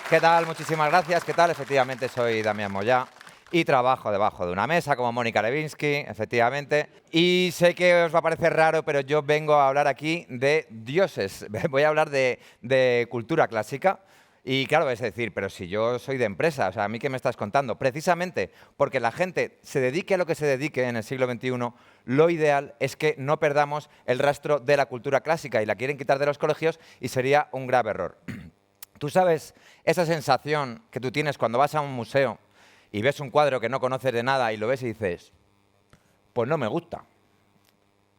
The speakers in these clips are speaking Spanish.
¿Qué tal? Muchísimas gracias. ¿Qué tal? Efectivamente, soy Damián Moyá y trabajo debajo de una mesa como Mónica Lewinsky, efectivamente. Y sé que os va a parecer raro, pero yo vengo a hablar aquí de dioses. Voy a hablar de cultura clásica. Y claro, es decir, pero si yo soy de empresa, o sea, ¿a mí qué me estás contando? Precisamente porque la gente se dedique a lo que se dedique en el siglo XXI, lo ideal es que no perdamos el rastro de la cultura clásica y la quieren quitar de los colegios y sería un grave error. Tú sabes esa sensación que tú tienes cuando vas a un museo y ves un cuadro que no conoces de nada y lo ves y dices, pues no me gusta.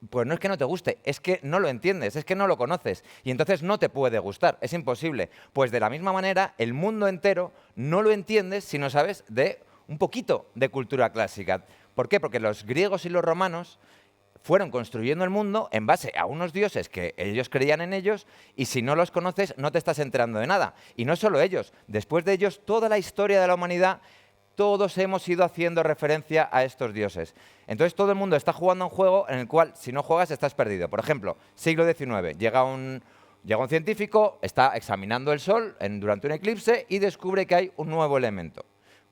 Pues no es que no te guste, es que no lo entiendes, es que no lo conoces y entonces no te puede gustar, es imposible. Pues de la misma manera, el mundo entero no lo entiendes si no sabes de un poquito de cultura clásica. ¿Por qué? Porque los griegos y los romanos fueron construyendo el mundo en base a unos dioses que ellos creían en ellos y si no los conoces no te estás enterando de nada. Y no solo ellos, después de ellos toda la historia de la humanidad, todos hemos ido haciendo referencia a estos dioses. Entonces todo el mundo está jugando a un juego en el cual si no juegas estás perdido. Por ejemplo, siglo XIX, llega un científico, está examinando el Sol durante un eclipse y descubre que hay un nuevo elemento.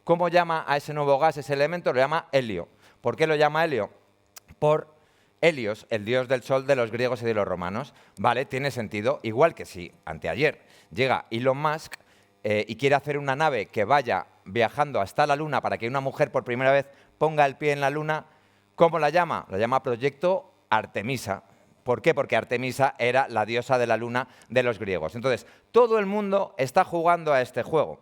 ¿Cómo llama a ese nuevo gas, ese elemento? Lo llama helio. ¿Por qué lo llama helio? Por Helios, el dios del sol de los griegos y de los romanos. Vale, tiene sentido. Igual que si anteayer llega Elon Musk y quiere hacer una nave que vaya viajando hasta la Luna para que una mujer por primera vez ponga el pie en la Luna, ¿cómo la llama? La llama Proyecto Artemisa. ¿Por qué? Porque Artemisa era la diosa de la Luna de los griegos. Entonces, todo el mundo está jugando a este juego.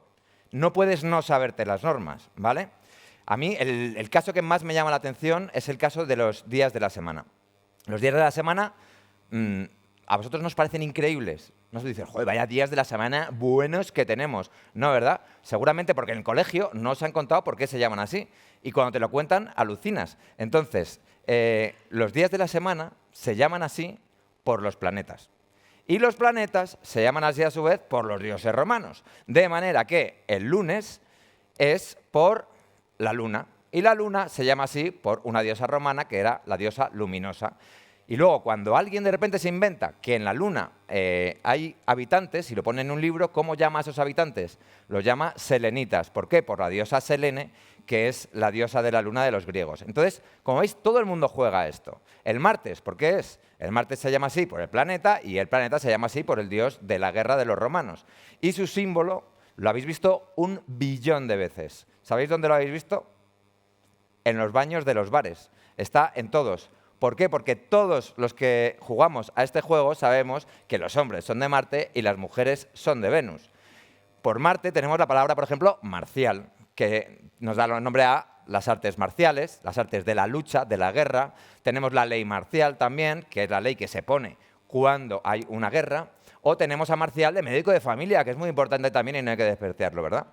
No puedes no saberte las normas, ¿vale? A mí el caso que más me llama la atención es el caso de los días de la semana. Los días de la semana a vosotros nos parecen increíbles. No se dicen, joder, vaya días de la semana buenos que tenemos. No, ¿verdad? Seguramente porque en el colegio no os han contado por qué se llaman así. Y cuando te lo cuentan, alucinas. Entonces, los días de la semana se llaman así por los planetas. Y los planetas se llaman así a su vez por los dioses romanos. De manera que el lunes es por la luna. Y la luna se llama así por una diosa romana que era la diosa luminosa. Y luego, cuando alguien de repente se inventa que en la luna hay habitantes y lo pone en un libro, ¿cómo llama a esos habitantes? Los llama selenitas. ¿Por qué? Por la diosa Selene, que es la diosa de la luna de los griegos. Entonces, como veis, todo el mundo juega a esto. El martes, ¿por qué es? El martes se llama así por el planeta y el planeta se llama así por el dios de la guerra de los romanos. Y su símbolo lo habéis visto 1 billón de veces. ¿Sabéis dónde lo habéis visto? En los baños de los bares. Está en todos. ¿Por qué? Porque todos los que jugamos a este juego sabemos que los hombres son de Marte y las mujeres son de Venus. Por Marte tenemos la palabra, por ejemplo, marcial, que nos da el nombre a las artes marciales, las artes de la lucha, de la guerra. Tenemos la ley marcial también, que es la ley que se pone cuando hay una guerra. O tenemos a marcial de médico de familia, que es muy importante también y no hay que despreciarlo, ¿verdad?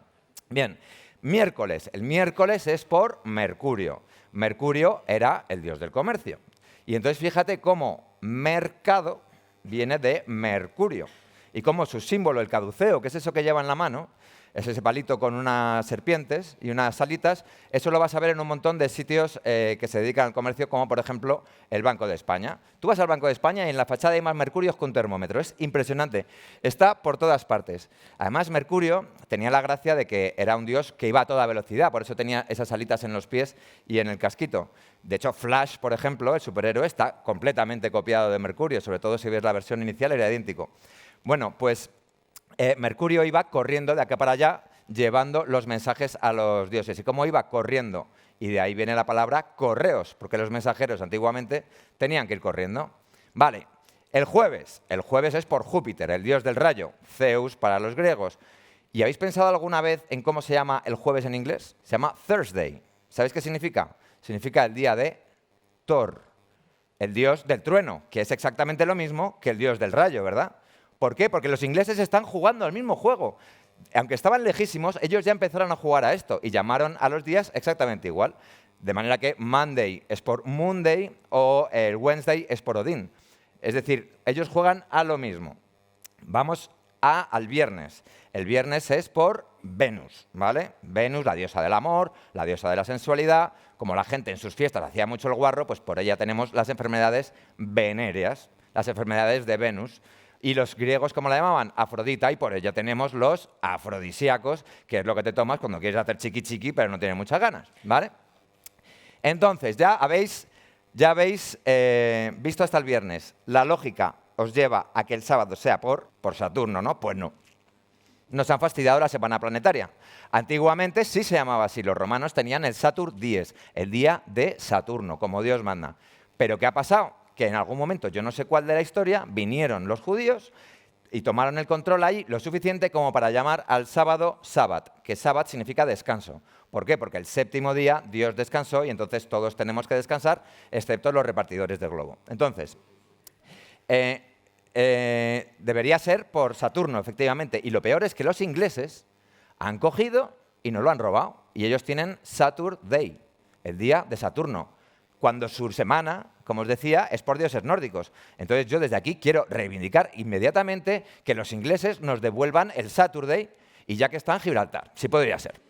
Bien, miércoles. El miércoles es por Mercurio. Mercurio era el dios del comercio. Y entonces fíjate cómo mercado viene de Mercurio. Y cómo su símbolo, el caduceo, que es eso que lleva en la mano, es ese palito con unas serpientes y unas alitas, eso lo vas a ver en un montón de sitios que se dedican al comercio, como por ejemplo el Banco de España. Tú vas al Banco de España y en la fachada hay más mercurios que un termómetro. Es impresionante. Está por todas partes. Además, Mercurio tenía la gracia de que era un dios que iba a toda velocidad, por eso tenía esas alitas en los pies y en el casquito. De hecho, Flash, por ejemplo, el superhéroe, está completamente copiado de Mercurio, sobre todo si ves la versión inicial, era idéntico. Bueno, pues Mercurio iba corriendo de acá para allá, llevando los mensajes a los dioses. ¿Y cómo iba? Corriendo. Y de ahí viene la palabra correos, porque los mensajeros antiguamente tenían que ir corriendo. Vale, el jueves es por Júpiter, el dios del rayo, Zeus para los griegos. ¿Y habéis pensado alguna vez en cómo se llama el jueves en inglés? Se llama Thursday. ¿Sabéis qué significa? Significa el día de Thor, el dios del trueno, que es exactamente lo mismo que el dios del rayo, ¿verdad? ¿Por qué? Porque los ingleses están jugando al mismo juego. Aunque estaban lejísimos, ellos ya empezaron a jugar a esto y llamaron a los días exactamente igual. De manera que Monday es por Monday o el Wednesday es por Odín. Es decir, ellos juegan a lo mismo. Vamos al viernes. El viernes es por Venus, ¿vale? Venus, la diosa del amor, la diosa de la sensualidad. Como la gente en sus fiestas hacía mucho el guarro, pues por ella tenemos las enfermedades venéreas, las enfermedades de Venus. Y los griegos, ¿cómo la llamaban? Afrodita, y por ello tenemos los afrodisíacos, que es lo que te tomas cuando quieres hacer chiqui chiqui, pero no tienes muchas ganas, ¿vale? Entonces, ya habéis visto hasta el viernes. La lógica os lleva a que el sábado sea por Saturno, ¿no? Pues no. Nos han fastidiado la semana planetaria. Antiguamente sí se llamaba así. Los romanos tenían el Saturn Dies, el día de Saturno, como Dios manda. ¿Pero qué ha pasado? Que en algún momento, yo no sé cuál de la historia, vinieron los judíos y tomaron el control ahí lo suficiente como para llamar al sábado Sabbat, que Sabbat significa descanso. ¿Por qué? Porque el séptimo día Dios descansó y entonces todos tenemos que descansar, excepto los repartidores del globo. Entonces, debería ser por Saturno, efectivamente. Y lo peor es que los ingleses han cogido y nos lo han robado. Y ellos tienen Saturday, el día de Saturno, cuando su semana, como os decía, es por dioses nórdicos. Entonces yo desde aquí quiero reivindicar inmediatamente que los ingleses nos devuelvan el Saturday y ya que está en Gibraltar. Sí podría ser.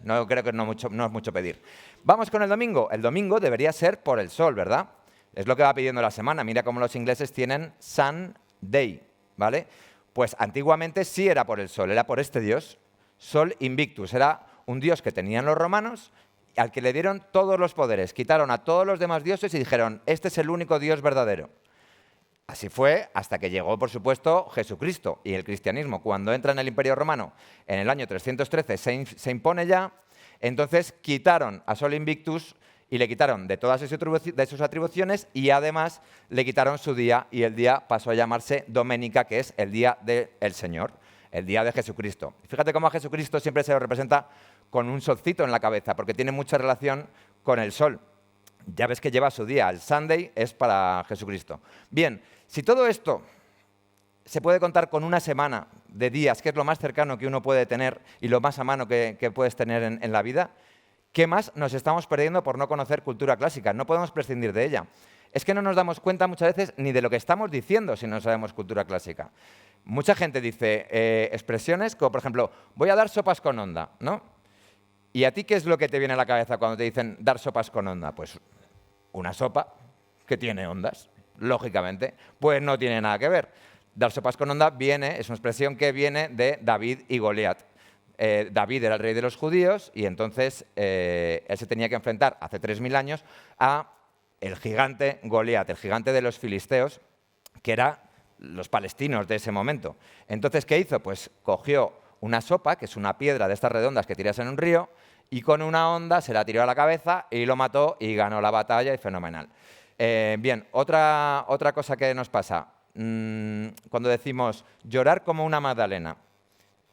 No creo que no es mucho pedir. Vamos con el domingo. El domingo debería ser por el sol, ¿verdad? Es lo que va pidiendo la semana. Mira cómo los ingleses tienen Sunday, ¿vale? Pues antiguamente sí era por el sol, era por este dios, Sol Invictus. Era un dios que tenían los romanos, al que le dieron todos los poderes. Quitaron a todos los demás dioses y dijeron, este es el único Dios verdadero. Así fue hasta que llegó, por supuesto, Jesucristo y el cristianismo. Cuando entra en el Imperio Romano en el año 313 se impone ya, entonces quitaron a Sol Invictus y le quitaron de todas sus atribuciones y además le quitaron su día y el día pasó a llamarse Doménica, que es el día del Señor, el día de Jesucristo. Fíjate cómo a Jesucristo siempre se lo representa con un solcito en la cabeza, porque tiene mucha relación con el sol. Ya ves que lleva su día, el Sunday es para Jesucristo. Bien, si todo esto se puede contar con una semana de días, que es lo más cercano que uno puede tener y lo más a mano que puedes tener en la vida, ¿qué más nos estamos perdiendo por no conocer cultura clásica? No podemos prescindir de ella. Es que no nos damos cuenta muchas veces ni de lo que estamos diciendo si no sabemos cultura clásica. Mucha gente dice expresiones como, por ejemplo, voy a dar sopas con onda, ¿no? ¿Y a ti qué es lo que te viene a la cabeza cuando te dicen dar sopas con onda? Pues una sopa que tiene ondas, lógicamente. Pues no tiene nada que ver. Dar sopas con onda es una expresión que viene de David y Goliat. David era el rey de los judíos y entonces él se tenía que enfrentar hace 3000 años a el gigante Goliat, el gigante de los filisteos, que era los palestinos de ese momento. Entonces, ¿qué hizo? Pues cogió una sopa, que es una piedra de estas redondas que tiras en un río, y con una onda se la tiró a la cabeza y lo mató y ganó la batalla, y fenomenal. Bien, otra cosa que nos pasa, cuando decimos llorar como una magdalena,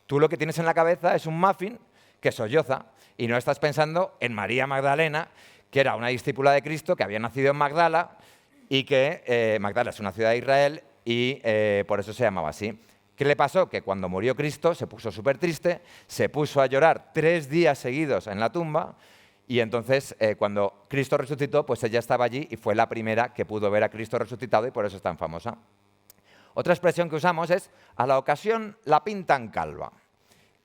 tú lo que tienes en la cabeza es un muffin que solloza y no estás pensando en María Magdalena, que era una discípula de Cristo que había nacido en Magdala y que Magdala es una ciudad de Israel y por eso se llamaba así. ¿Qué le pasó? Que cuando murió Cristo se puso súper triste, se puso a llorar 3 días seguidos en la tumba y entonces cuando Cristo resucitó, pues ella estaba allí y fue la primera que pudo ver a Cristo resucitado y por eso es tan famosa. Otra expresión que usamos es a la ocasión la pintan calva,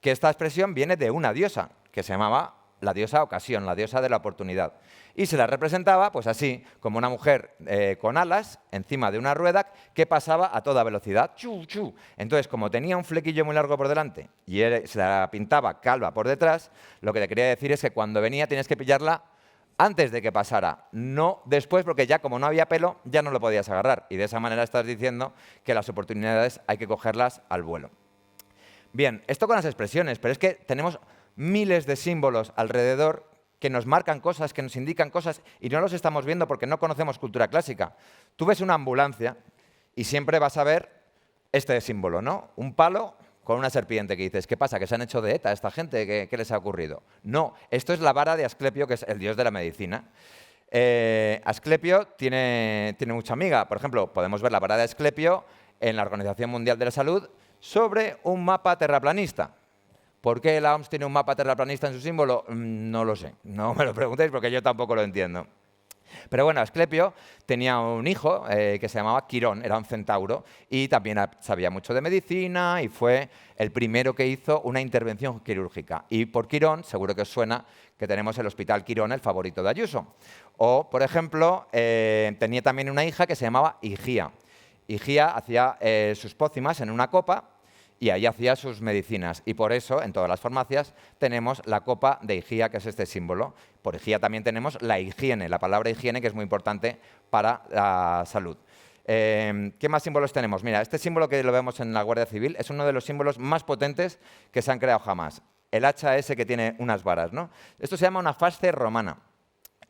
que esta expresión viene de una diosa que se llamaba la diosa ocasión, la diosa de la oportunidad. Y se la representaba pues así, como una mujer con alas encima de una rueda que pasaba a toda velocidad. ¡Chu, chu! Entonces, como tenía un flequillo muy largo por delante y se la pintaba calva por detrás, lo que le quería decir es que cuando venía tienes que pillarla antes de que pasara, no después, porque ya como no había pelo, ya no lo podías agarrar. Y de esa manera estás diciendo que las oportunidades hay que cogerlas al vuelo. Bien, esto con las expresiones, pero es que tenemos miles de símbolos alrededor que nos marcan cosas, que nos indican cosas, y no los estamos viendo porque no conocemos cultura clásica. Tú ves una ambulancia y siempre vas a ver este símbolo, ¿no? Un palo con una serpiente que dices, ¿qué pasa? ¿Que se han hecho de ETA esta gente? ¿Qué les ha ocurrido? No, esto es la vara de Asclepio, que es el dios de la medicina. Asclepio tiene mucha amiga. Por ejemplo, podemos ver la vara de Asclepio en la Organización Mundial de la Salud sobre un mapa terraplanista. ¿Por qué la OMS tiene un mapa terraplanista en su símbolo? No lo sé, no me lo preguntéis porque yo tampoco lo entiendo. Pero bueno, Asclepio tenía un hijo que se llamaba Quirón, era un centauro, y también sabía mucho de medicina y fue el primero que hizo una intervención quirúrgica. Y por Quirón, seguro que os suena que tenemos el Hospital Quirón, el favorito de Ayuso. O, por ejemplo, tenía también una hija que se llamaba Higía. Higía hacía sus pócimas en una copa y ahí hacía sus medicinas. Y por eso, en todas las farmacias, tenemos la copa de Higía, que es este símbolo. Por Higía también tenemos la higiene, la palabra higiene, que es muy importante para la salud. ¿Qué más símbolos tenemos? Mira, este símbolo que lo vemos en la Guardia Civil es uno de los símbolos más potentes que se han creado jamás. El hacha ese que tiene unas varas, ¿no? Esto se llama una fasce romana.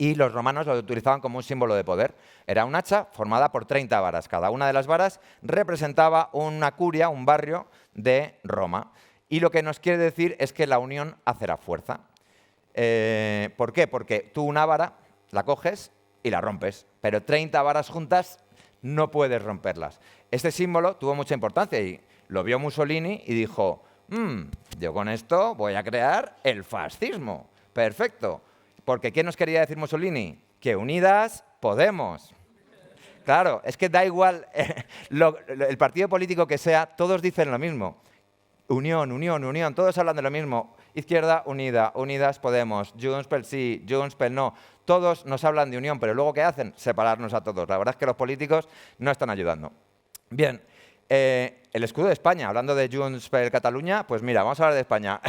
Y los romanos lo utilizaban como un símbolo de poder. Era un hacha formada por 30 varas. Cada una de las varas representaba una curia, un barrio de Roma. Y lo que nos quiere decir es que la unión hace la fuerza. ¿Por qué? Porque tú una vara la coges y la rompes, pero 30 varas juntas no puedes romperlas. Este símbolo tuvo mucha importancia y lo vio Mussolini y dijo, yo con esto voy a crear el fascismo. Perfecto. Porque ¿qué nos quería decir Mussolini? Que unidas podemos. Claro, es que da igual el partido político que sea, todos dicen lo mismo. Unión, unión, unión, todos hablan de lo mismo. Izquierda unida, unidas podemos, Junts pel sí, Junts pel no. Todos nos hablan de unión, pero luego ¿qué hacen? Separarnos a todos. La verdad es que los políticos no están ayudando. Bien, el escudo de España, hablando de Junts per Catalunya, pues mira, vamos a hablar de España.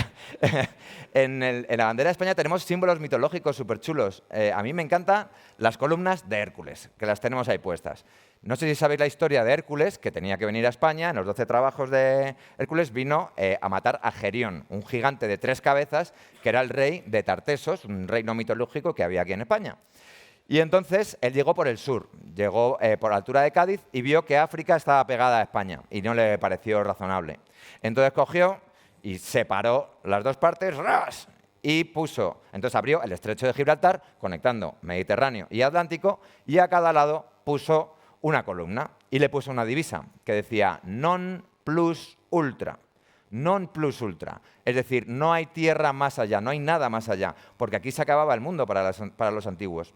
En la bandera de España tenemos símbolos mitológicos súper chulos. A mí me encantan las columnas de Hércules, que las tenemos ahí puestas. No sé si sabéis la historia de Hércules, que tenía que venir a España. En los 12 trabajos de Hércules vino a matar a Gerión, un gigante de 3 cabezas, que era el rey de Tartesos, un reino mitológico que había aquí en España. Y entonces él llegó por el sur, llegó por la altura de Cádiz y vio que África estaba pegada a España y no le pareció razonable. Entonces cogió y separó las dos partes, ¡ras! Y puso, entonces abrió el estrecho de Gibraltar, conectando Mediterráneo y Atlántico, y a cada lado puso una columna y le puso una divisa que decía non plus ultra. Non plus ultra. Es decir, no hay tierra más allá, no hay nada más allá, porque aquí se acababa el mundo para los antiguos.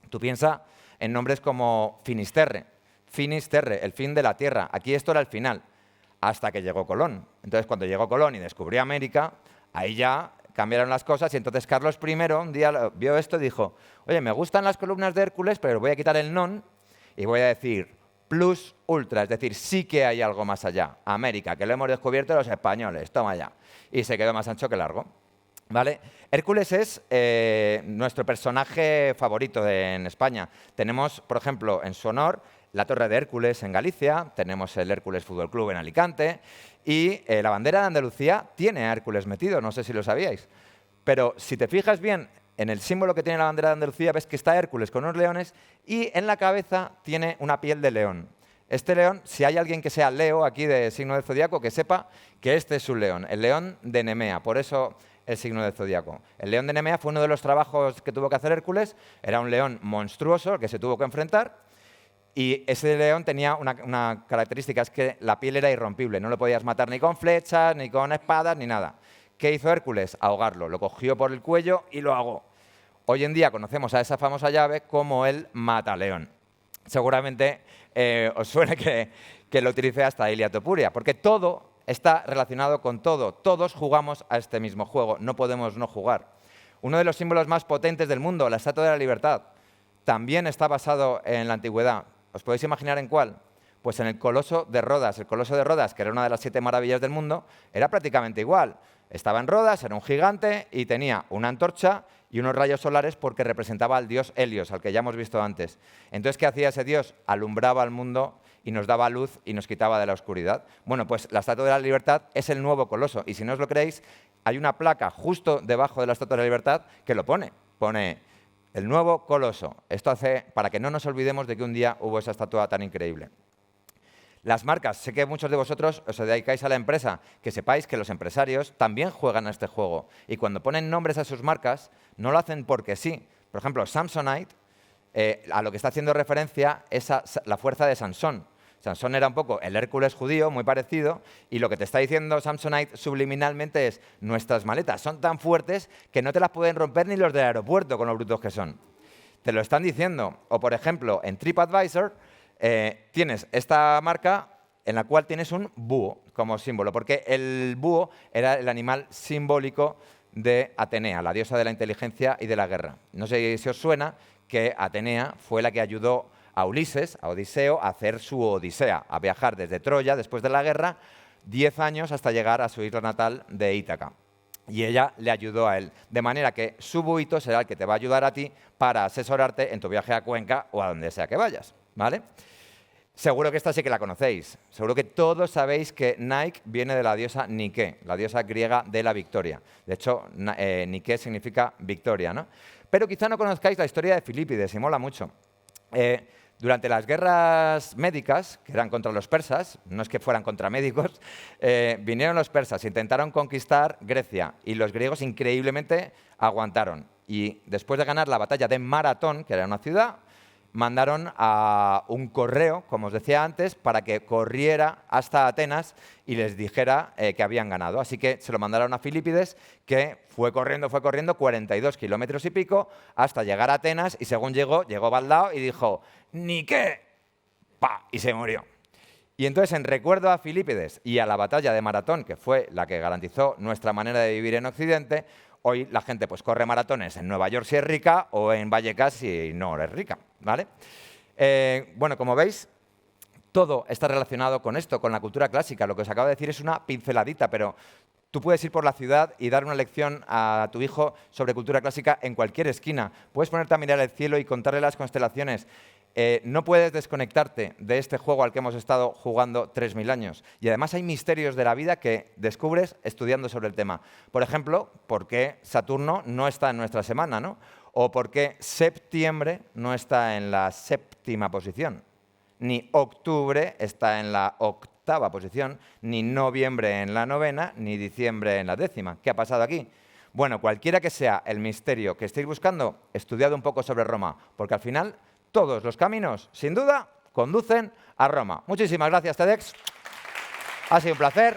Tú piensa en nombres como Finisterre, Finisterre, el fin de la tierra. Aquí esto era el final, hasta que llegó Colón. Entonces, cuando llegó Colón y descubrió América, ahí ya cambiaron las cosas y entonces Carlos I un día vio esto y dijo, oye, me gustan las columnas de Hércules, pero voy a quitar el non y voy a decir plus ultra, es decir, sí que hay algo más allá. América, que lo hemos descubierto los españoles, toma ya. Y se quedó más ancho que largo. ¿Vale? Hércules es nuestro personaje favorito en España. Tenemos, por ejemplo, en su honor, la Torre de Hércules en Galicia, tenemos el Hércules Fútbol Club en Alicante y la bandera de Andalucía tiene a Hércules metido, no sé si lo sabíais. Pero si te fijas bien en el símbolo que tiene la bandera de Andalucía, ves que está Hércules con unos leones y en la cabeza tiene una piel de león. Este león, si hay alguien que sea Leo aquí de signo del zodiaco, que sepa que este es un león, el león de Nemea. Por eso el signo del zodiaco. El león de Nemea fue uno de los trabajos que tuvo que hacer Hércules. Era un león monstruoso al que se tuvo que enfrentar. Y ese león tenía una característica, es que la piel era irrompible. No lo podías matar ni con flechas, ni con espadas, ni nada. ¿Qué hizo Hércules? Ahogarlo. Lo cogió por el cuello y lo ahogó. Hoy en día conocemos a esa famosa llave como el mataleón. Seguramente os suene que lo utilicé hasta Ilia Topuria, porque todo está relacionado con todo. Todos jugamos a este mismo juego, no podemos no jugar. Uno de los símbolos más potentes del mundo, la Estatua de la Libertad, también está basado en la antigüedad. ¿Os podéis imaginar en cuál? Pues en el Coloso de Rodas. El Coloso de Rodas, que era una de las 7 maravillas del mundo, era prácticamente igual. Estaba en Rodas, era un gigante y tenía una antorcha y unos rayos solares porque representaba al dios Helios, al que ya hemos visto antes. Entonces, ¿qué hacía ese dios? Alumbraba al mundo y nos daba luz y nos quitaba de la oscuridad. Bueno, pues la Estatua de la Libertad es el nuevo Coloso. Y si no os lo creéis, hay una placa justo debajo de la Estatua de la Libertad que lo pone. Pone el nuevo Coloso. Esto hace para que no nos olvidemos de que un día hubo esa estatua tan increíble. Las marcas, sé que muchos de vosotros os dedicáis a la empresa, que sepáis que los empresarios también juegan a este juego. Y cuando ponen nombres a sus marcas, no lo hacen porque sí. Por ejemplo, Samsonite, a lo que está haciendo referencia es a la fuerza de Sansón. Sansón era un poco el Hércules judío, muy parecido, y lo que te está diciendo Samsonite subliminalmente es nuestras maletas son tan fuertes que no te las pueden romper ni los del aeropuerto con lo brutos que son. Te lo están diciendo. O, por ejemplo, en TripAdvisor tienes esta marca en la cual tienes un búho como símbolo, porque el búho era el animal simbólico de Atenea, la diosa de la inteligencia y de la guerra. No sé si os suena que Atenea fue la que ayudó a Ulises, a Odiseo, a hacer su odisea, a viajar desde Troya, después de la guerra, 10 años hasta llegar a su isla natal de Ítaca. Y ella le ayudó a él, de manera que su buito será el que te va a ayudar a ti para asesorarte en tu viaje a Cuenca o a donde sea que vayas, ¿vale? Seguro que esta sí que la conocéis. Seguro que todos sabéis que Nike viene de la diosa Nike, la diosa griega de la victoria. De hecho, Nike significa victoria, ¿no? Pero quizá no conozcáis la historia de Filipides, y mola mucho. Durante las guerras médicas, que eran contra los persas, no es que fueran contra médicos, vinieron los persas, intentaron conquistar Grecia y los griegos increíblemente aguantaron. Y después de ganar la batalla de Maratón, que era una ciudad, mandaron a un correo, como os decía antes, para que corriera hasta Atenas y les dijera que habían ganado. Así que se lo mandaron a Filipides, que fue corriendo 42 kilómetros y pico hasta llegar a Atenas y según llegó baldao y dijo «¡Ni qué!» ¡Pa! Y se murió. Y entonces, en recuerdo a Filipides y a la batalla de Maratón, que fue la que garantizó nuestra manera de vivir en Occidente, hoy la gente pues corre maratones en Nueva York si es rica o en Vallecas si no es rica, ¿vale? Bueno, como veis, todo está relacionado con esto, con la cultura clásica. Lo que os acabo de decir es una pinceladita, pero tú puedes ir por la ciudad y dar una lección a tu hijo sobre cultura clásica en cualquier esquina. Puedes ponerte a mirar el cielo y contarle las constelaciones. No puedes desconectarte de este juego al que hemos estado jugando 3000 años. Y además hay misterios de la vida que descubres estudiando sobre el tema. Por ejemplo, ¿por qué Saturno no está en nuestra semana, ¿no? O por qué septiembre no está en la séptima posición. Ni octubre está en la octava posición, ni noviembre en la novena, ni diciembre en la décima. ¿Qué ha pasado aquí? Bueno, cualquiera que sea el misterio que estéis buscando, estudiad un poco sobre Roma, porque al final todos los caminos, sin duda, conducen a Roma. Muchísimas gracias, TEDx. Ha sido un placer.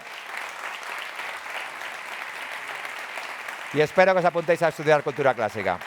Y espero que os apuntéis a estudiar cultura clásica.